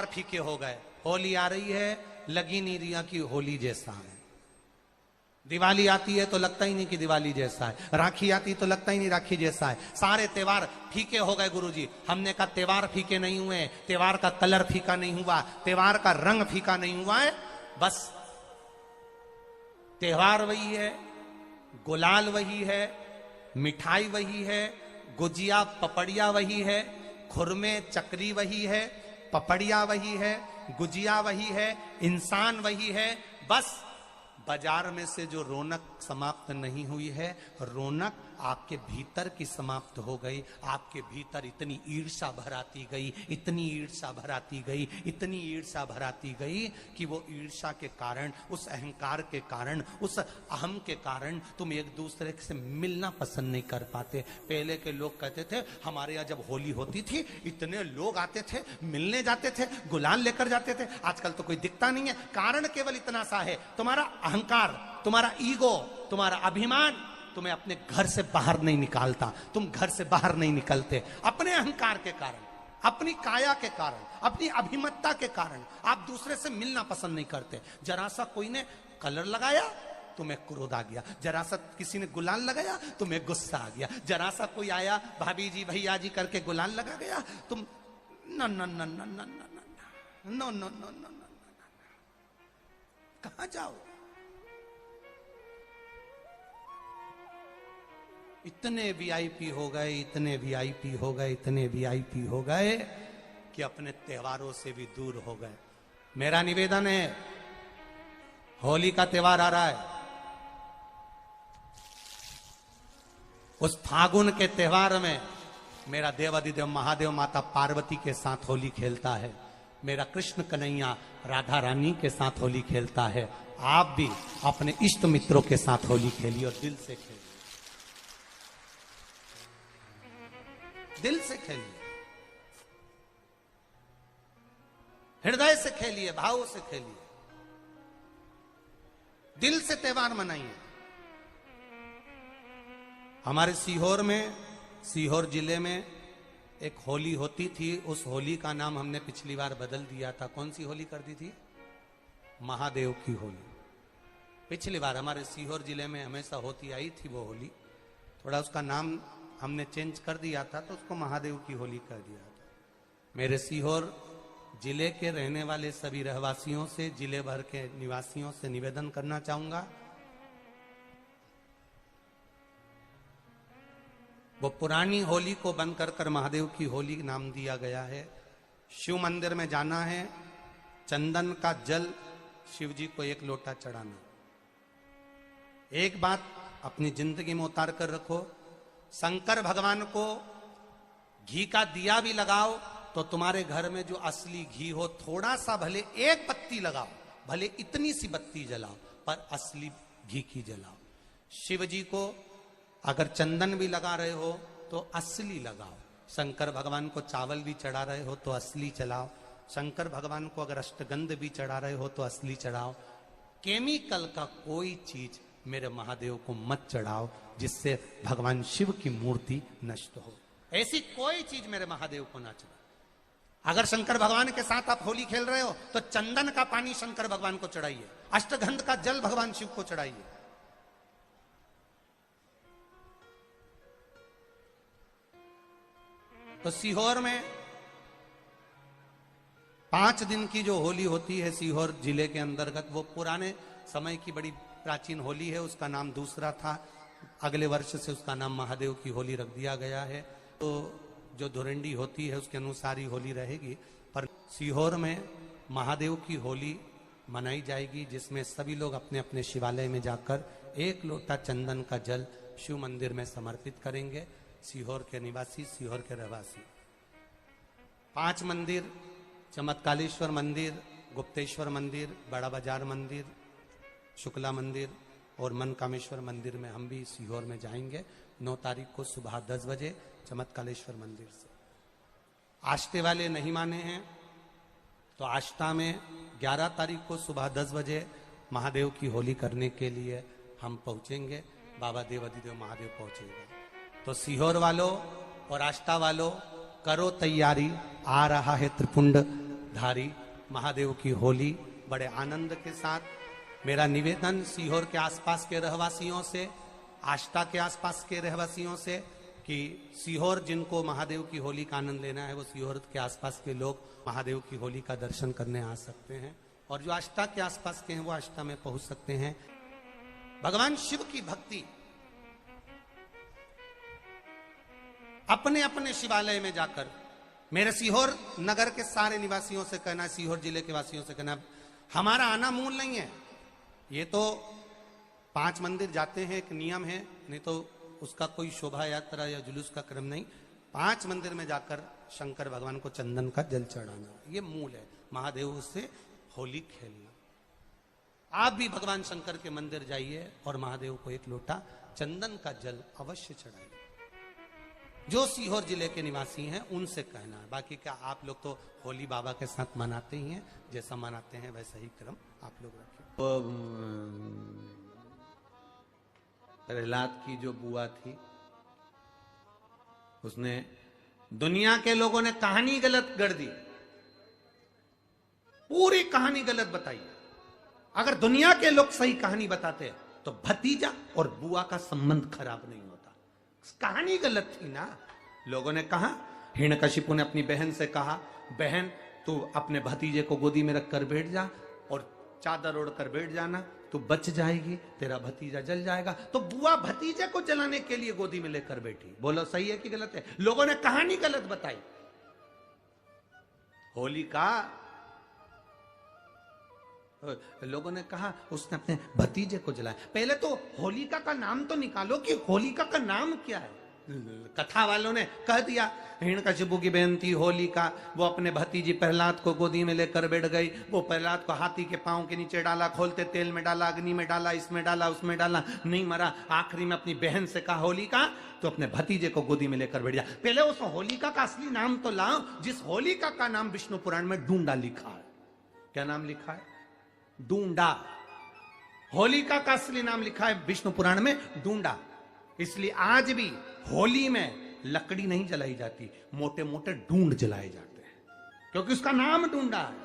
फीके हो गए। होली आ रही है, लगी नहीं रिया की होली जैसा है। दिवाली आती है तो लगता ही नहीं कि दिवाली जैसा है। राखी आती तो लगता ही नहीं राखी जैसा है। सारे त्योहार फीके हो गए गुरुजी। हमने कहा त्योहार फीके नहीं हुए, त्योहार का कलर फीका नहीं हुआ, त्योहार का रंग फीका नहीं हुआ है। बस त्योहार वही है, गुलाल वही है, मिठाई वही है, गुजिया पपड़िया वही है, खुरमे चकरी वही है, पपड़िया वही है, गुजिया वही है, इंसान वही है। बस बाजार में से जो रौनक समाप्त नहीं हुई है, रौनक आपके भीतर की समाप्त हो गई। आपके भीतर इतनी ईर्ष्या भराती गई, इतनी ईर्ष्या भराती गई, इतनी ईर्ष्या भराती गई कि वो ईर्ष्या के कारण, उस अहंकार के कारण, उस अहम के कारण तुम एक दूसरे से मिलना पसंद नहीं कर पाते। पहले के लोग कहते थे हमारे यहाँ जब होली होती थी इतने लोग आते थे, मिलने जाते थे, गुलाल लेकर जाते थे। आजकल तो कोई दिखता नहीं है। कारण केवल इतना सा है, तुम्हारा अहंकार, तुम्हारा ईगो, तुम्हारा अभिमान तुम्हें अपने घर से बाहर नहीं निकालता। तुम घर से बाहर नहीं निकलते अपने अहंकार के कारण, अपनी काया के कारण, अपनी अभिमतता के कारण। आप दूसरे से मिलना पसंद नहीं करते। जरा सा कोई ने कलर लगाया तुम्हें क्रोध आ गया, जरा सा किसी ने गुलाल लगाया तुम्हें गुस्सा आ गया, जरा सा कोई आया भाभी जी भैया जी करके गुलाल लगा गया, तुम न न न न न न न न न कहां जाओ। इतने वीआईपी हो गए, इतने वीआईपी हो गए, इतने वीआईपी हो गए कि अपने त्योहारों से भी दूर हो गए। मेरा निवेदन है, होली का त्योहार आ रहा है, उस फागुन के त्योहार में मेरा देवाधिदेव महादेव माता पार्वती के साथ होली खेलता है, मेरा कृष्ण कन्हैया राधा रानी के साथ होली खेलता है। आप भी अपने इष्ट मित्रों के साथ होली खेलिए और दिल से खेलिए, दिल से खेलिए, हृदय से खेलिए, भाव से खेलिए, दिल से त्योहार मनाइए। हमारे सीहोर में, सीहोर जिले में एक होली होती थी। उस होली का नाम हमने पिछली बार बदल दिया था। कौन सी होली कर दी थी? महादेव की होली। पिछली बार हमारे सीहोर जिले में हमेशा होती आई थी वो होली, थोड़ा उसका नाम हमने चेंज कर दिया था तो उसको महादेव की होली कर दिया था। मेरे सीहोर जिले के रहने वाले सभी रहवासियों से, जिले भर के निवासियों से निवेदन करना चाहूंगा, वो पुरानी होली को बंद कर महादेव की होली नाम दिया गया है। शिव मंदिर में जाना है, चंदन का जल शिव जी को 1 लोटा चढ़ाना। एक बात अपनी जिंदगी में उतार कर रखो, शंकर भगवान को घी का दिया भी लगाओ तो तुम्हारे घर में जो असली घी हो, थोड़ा सा भले 1 पत्ती लगाओ, भले इतनी सी बत्ती जलाओ, पर असली घी की जलाओ। शिव जी को अगर चंदन भी लगा रहे हो तो असली लगाओ। शंकर भगवान को चावल भी चढ़ा रहे हो तो असली चढ़ाओ। शंकर भगवान को अगर अष्टगंध भी चढ़ा रहे हो तो असली चढ़ाओ। केमिकल का कोई चीज मेरे महादेव को मत चढ़ाओ जिससे भगवान शिव की मूर्ति नष्ट हो। ऐसी कोई चीज मेरे महादेव को ना चढ़ाओ। अगर शंकर भगवान के साथ आप होली खेल रहे हो तो चंदन का पानी शंकर भगवान को चढ़ाइए, अष्टगंध का जल भगवान शिव को चढ़ाइए। तो सीहोर में 5 दिन की जो होली होती है सीहोर जिले के अंतर्गत, वो पुराने समय की बड़ी प्राचीन होली है, उसका नाम दूसरा था। अगले वर्ष से उसका नाम महादेव की होली रख दिया गया है। तो जो धुरंडी होती है उसके अनुसार ही होली रहेगी, पर सीहोर में महादेव की होली मनाई जाएगी, जिसमें सभी लोग अपने अपने शिवालय में जाकर 1 लोटा चंदन का जल शिव मंदिर में समर्पित करेंगे। सीहोर के निवासी, सीहोर के रहवासी 5 मंदिर, चमत्कालेश्वर मंदिर, गुप्तेश्वर मंदिर, बड़ा बाजार मंदिर, शुक्ला मंदिर और मनकामेश्वर मंदिर में हम भी सीहोर में जाएंगे 9 तारीख को सुबह 10 बजे चमत्कालेश्वर मंदिर से। आष्टे वाले नहीं माने हैं तो आष्टा में 11 तारीख को सुबह 10 बजे महादेव की होली करने के लिए हम पहुंचेंगे। बाबा देवाधिदेव महादेव पहुंचेगा। तो सीहोर वालों और आष्टा वालों करो तैयारी, आ रहा है त्रिपुंड धारी महादेव की होली बड़े आनंद के साथ। मेरा निवेदन सीहोर के आसपास के रहवासियों से, आष्टा के आसपास के रहवासियों से, कि सीहोर जिनको महादेव की होली का आनंद लेना है वो सीहोर के आसपास के लोग महादेव की होली का दर्शन करने आ सकते हैं, और जो आष्टा के आसपास के हैं वो आष्टा में पहुंच सकते हैं। भगवान शिव की भक्ति अपने अपने शिवालय में जाकर, मेरे सीहोर नगर के सारे निवासियों से कहना, सीहोर जिले के वासियों से कहना, हमारा आना मूल नहीं है। ये तो 5 मंदिर जाते हैं, एक नियम है, नहीं तो उसका कोई शोभा यात्रा या जुलूस का क्रम नहीं। 5 मंदिर में जाकर शंकर भगवान को चंदन का जल चढ़ाना, ये मूल है। महादेव से होली खेलना। आप भी भगवान शंकर के मंदिर जाइए और महादेव को एक लोटा चंदन का जल अवश्य चढ़ाइए। जो सीहोर जिले के निवासी हैं उनसे कहना है। बाकी क्या आप लोग तो होली बाबा के साथ मनाते ही हैं, जैसा मनाते हैं वैसा ही क्रम आप लोग रखें। प्रहलाद की जो बुआ थी, उसने दुनिया के लोगों ने कहानी गलत गढ़ दी, पूरी कहानी गलत बताई। अगर दुनिया के लोग सही कहानी बताते तो भतीजा और बुआ का संबंध खराब नहीं होता। कहानी गलत थी ना। लोगों ने कहा, हिरण्यकशिपु ने अपनी बहन से कहा, बहन तू अपने भतीजे को गोदी में रखकर बैठ जा और चादर ओढ़कर बैठ जाना, तू बच जाएगी, तेरा भतीजा जल जाएगा। तो बुआ भतीजे को जलाने के लिए गोदी में लेकर बैठी। बोलो सही है कि गलत है? लोगों ने कहानी गलत बताई। होलिका, लोगों ने कहा उसने अपने भतीजे को जलाया। पहले तो होलिका का नाम तो निकालो कि होलिका का नाम क्या है। कथा वालों ने कह दिया हिरण्यकशिपु की बहन थी होलिका, वो अपने भतीजी प्रहलाद को गोदी में लेकर बैठ गई। वो प्रहलाद को हाथी के पांव के नीचे डाला, खोलते तेल में डाला, अग्नि में डाला, इसमें डाला, उसमें डाला, नहीं मरा। आखिरी में अपनी बहन से कहा होलिका तो अपने भतीजे को गोदी में लेकर बैठ गया। पहले उस होलिका का असली नाम तो लाओ, जिस होलिका का नाम विष्णु पुराण में डूंडा लिखा है। क्या नाम लिखा है? डूंडा। होलिका का असली नाम लिखा है विष्णु पुराण में डूंडा। इसलिए आज भी होली में लकड़ी नहीं जलाई जाती, मोटे मोटे ढूंढ जलाए जाते हैं, क्योंकि उसका नाम डूंडा है।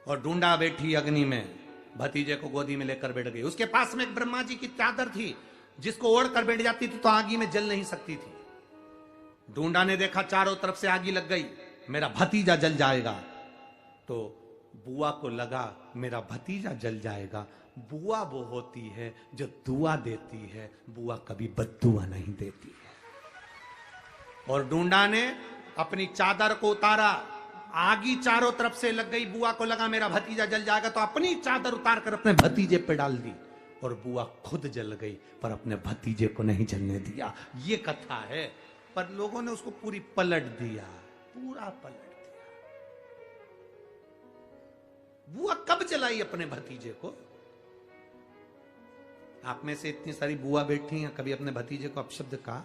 और डूंडा बैठी अग्नि में, भतीजे को गोदी में लेकर बैठ गई। उसके पास में एक ब्रह्मा जी की चादर थी, जिसको ओढ़ कर बैठ जाती थी तो आगी में जल नहीं सकती थी। डूंडा ने देखा चारों तरफ से आगी लग गई, मेरा भतीजा जल जाएगा। तो बुआ को लगा मेरा भतीजा जल जाएगा। बुआ वो होती है जो दुआ देती है, बुआ कभी बद्दुआ नहीं देती है। और डूंडा ने अपनी चादर को उतारा, आगी चारों तरफ से लग गई। बुआ को लगा मेरा भतीजा जल जाएगा, तो अपनी चादर उतार कर अपने भतीजे पे डाल दी और बुआ खुद जल गई, पर अपने भतीजे को नहीं जलने दिया। ये कथा है, पर लोगों ने उसको पूरी पलट दिया, पूरा पलट दिया। बुआ कब जलाई अपने भतीजे को? आप में से इतनी सारी बुआ बैठी हैं, कभी अपने भतीजे को अपशब्द कहा?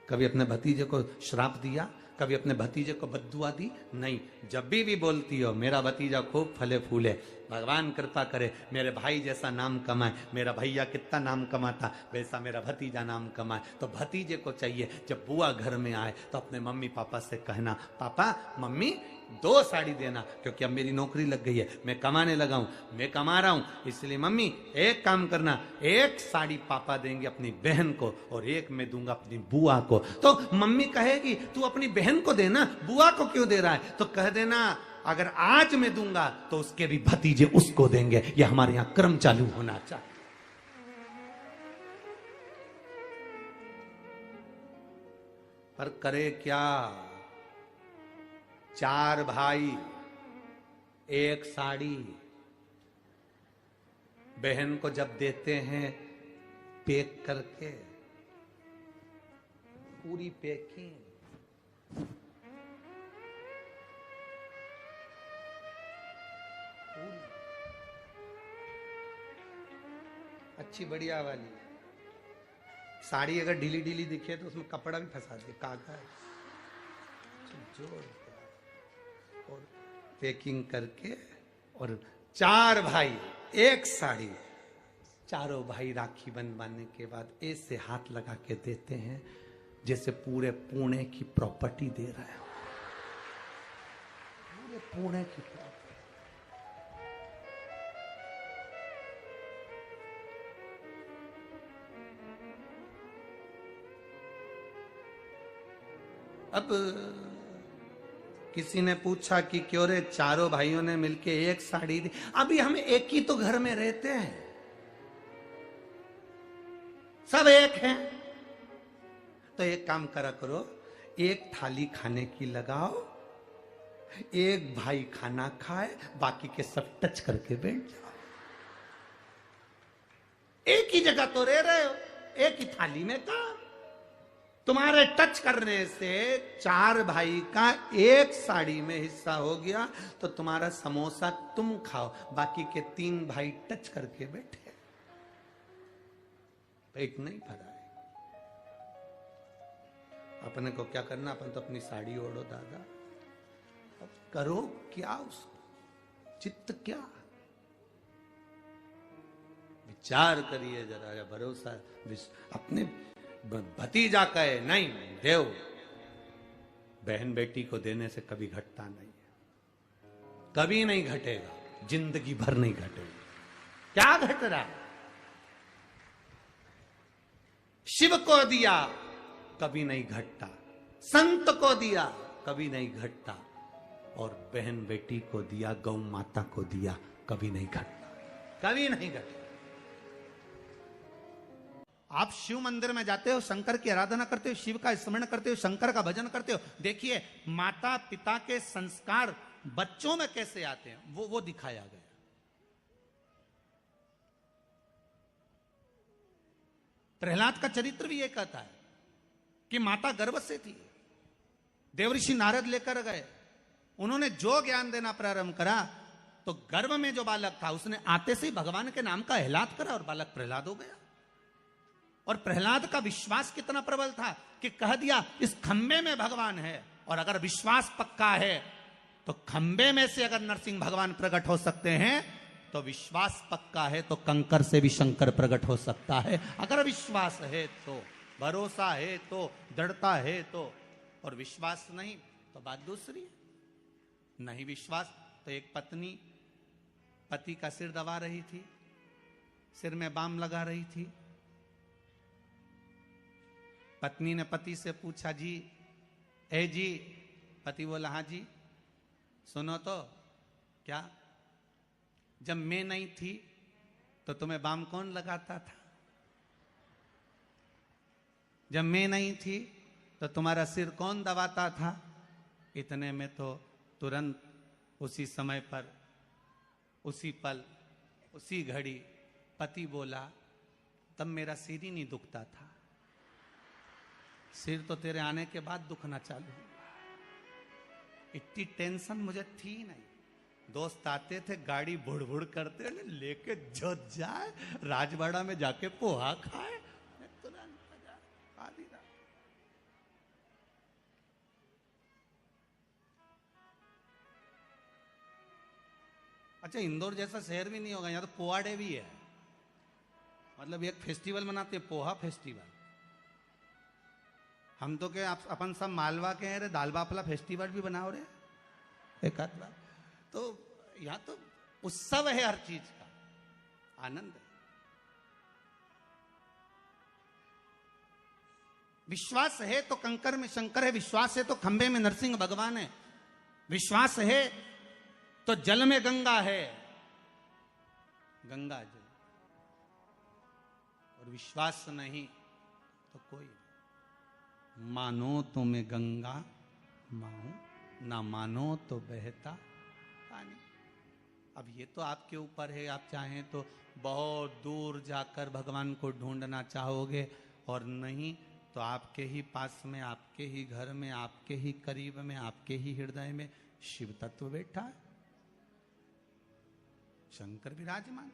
कभी अपने भतीजे को श्राप दिया? कभी अपने भतीजे को बद्दुआ दी? नहीं। जब भी बोलती हो मेरा भतीजा खूब फले फूले, भगवान कृपा करे मेरे भाई जैसा नाम कमाए, मेरा भैया कितना नाम कमाता वैसा मेरा भतीजा नाम कमाए, तो भतीजे को चाहिए जब बुआ घर में आए तो अपने मम्मी पापा से कहना, पापा मम्मी 2 साड़ी देना, क्योंकि अब मेरी नौकरी लग गई है, मैं कमाने लगा हूं, मैं कमा रहा हूं, इसलिए मम्मी एक काम करना, 1 साड़ी पापा देंगे अपनी बहन को और 1 मैं दूंगा अपनी बुआ को। तो मम्मी कहेगी तू अपनी बहन को देना, बुआ को क्यों दे रहा है? तो कह देना अगर आज मैं दूंगा तो उसके भी भतीजे उसको देंगे। यह हमारे यहां क्रम चालू होना चाहिए। पर करे क्या? 4 भाई 1 साड़ी बहन को जब देते हैं पैक करके, पूरी पैकिंग, अच्छी बढ़िया वाली साड़ी। अगर ढीली ढीली दिखे तो उसमें कपड़ा भी फंसा दे, कागज जोड़ और पैकिंग करके, और 4 भाई 1 साड़ी। चारों भाई राखी बंधवाने के बाद ऐसे हाथ लगा के देते हैं जैसे पूरे पुणे की प्रॉपर्टी दे रहे हो। ये पुणे की तरफ। अब किसी ने पूछा कि क्यों रे चारों भाइयों ने मिलके एक साड़ी दी। अभी हम एक ही तो घर में रहते हैं, सब एक हैं। तो एक काम करा करो, एक थाली खाने की लगाओ, एक भाई खाना खाए, बाकी के सब टच करके बैठ जाओ। एक ही जगह तो रह रहे हो, एक ही थाली में काम। तुम्हारे टच करने से चार भाई का एक साड़ी में हिस्सा हो गया, तो तुम्हारा समोसा तुम खाओ, बाकी के तीन भाई टच करके बैठे, पेट नहीं भरा है। अपने को क्या करना, अपन तो अपनी साड़ी ओढ़ो दादा, अब करो क्या उसको, चित्त क्या, विचार करिए जरा, या भरोसा अपने भतीजा कहे नहीं देव, बहन बेटी को देने से कभी घटता नहीं है, कभी नहीं घटेगा, जिंदगी भर नहीं घटेगा। क्या घट रहा, शिव को दिया कभी नहीं घटता, संत को दिया कभी नहीं घटता, और बहन बेटी को दिया, गौ माता को दिया, कभी नहीं घटता, कभी नहीं घटता। आप शिव मंदिर में जाते हो, शंकर की आराधना करते हो, शिव का स्मरण करते हो, शंकर का भजन करते हो, देखिए माता पिता के संस्कार बच्चों में कैसे आते हैं, वो दिखाया गया। प्रहलाद का चरित्र भी ये कहता है कि माता गर्भ से थी, देवऋषि नारद लेकर गए, उन्होंने जो ज्ञान देना प्रारंभ करा, तो गर्भ में जो बालक था उसने आते से ही भगवान के नाम का एहलाद करा और बालक प्रहलाद हो गया। और प्रहलाद का विश्वास कितना प्रबल था कि कह दिया इस खंबे में भगवान है, और अगर विश्वास पक्का है तो खंबे में से अगर नरसिंह भगवान प्रकट हो सकते हैं, तो विश्वास पक्का है तो कंकर से भी शंकर प्रकट हो सकता है। अगर विश्वास है तो, भरोसा है तो, दृढ़ता है तो, और विश्वास नहीं तो बात दूसरी। नहीं विश्वास तो एक पत्नी पति का सिर दबा रही थी, सिर में बाम लगा रही थी। पत्नी ने पति से पूछा, जी ए जी, पति बोला हाँ जी। सुनो तो, क्या जब मैं नहीं थी तो तुम्हें बाम कौन लगाता था? जब मैं नहीं थी तो तुम्हारा सिर कौन दबाता था? इतने में तो तुरंत उसी समय पर, उसी पल, उसी घड़ी पति बोला, तब मेरा सिर ही नहीं दुखता था, सिर तो तेरे आने के बाद दुखना चालू हुआ। इतनी टेंशन मुझे थी नहीं। दोस्त आते थे, गाड़ी भुड़ भुड़ करते लेके जो जाए, राजवाड़ा में जाके पोहा खाए, तुरंत आदि रात। अच्छा, इंदौर जैसा शहर भी नहीं होगा, यहाँ तो पोहा डे भी है, मतलब एक फेस्टिवल मनाते हैं, पोहा फेस्टिवल। हम तो क्या अपन सब मालवा के हैं रे, दाल बाफला फेस्टिवल भी बनाओ रे एक आध बार। तो यहाँ तो उत्सव है, हर चीज का आनंद है। विश्वास है तो कंकर में शंकर है, विश्वास है तो खंबे में नरसिंह भगवान है, विश्वास है तो जल में गंगा है, गंगा जल, और विश्वास नहीं तो कोई। मानो तो मैं गंगा माहूं, ना मानो तो बहता पानी। अब ये तो आपके ऊपर है, आप चाहें तो बहुत दूर जाकर भगवान को ढूंढना चाहोगे, और नहीं तो आपके ही पास में, आपके ही घर में, आपके ही करीब में, आपके ही हृदय में शिव तत्व बैठा है, शंकर विराजमान।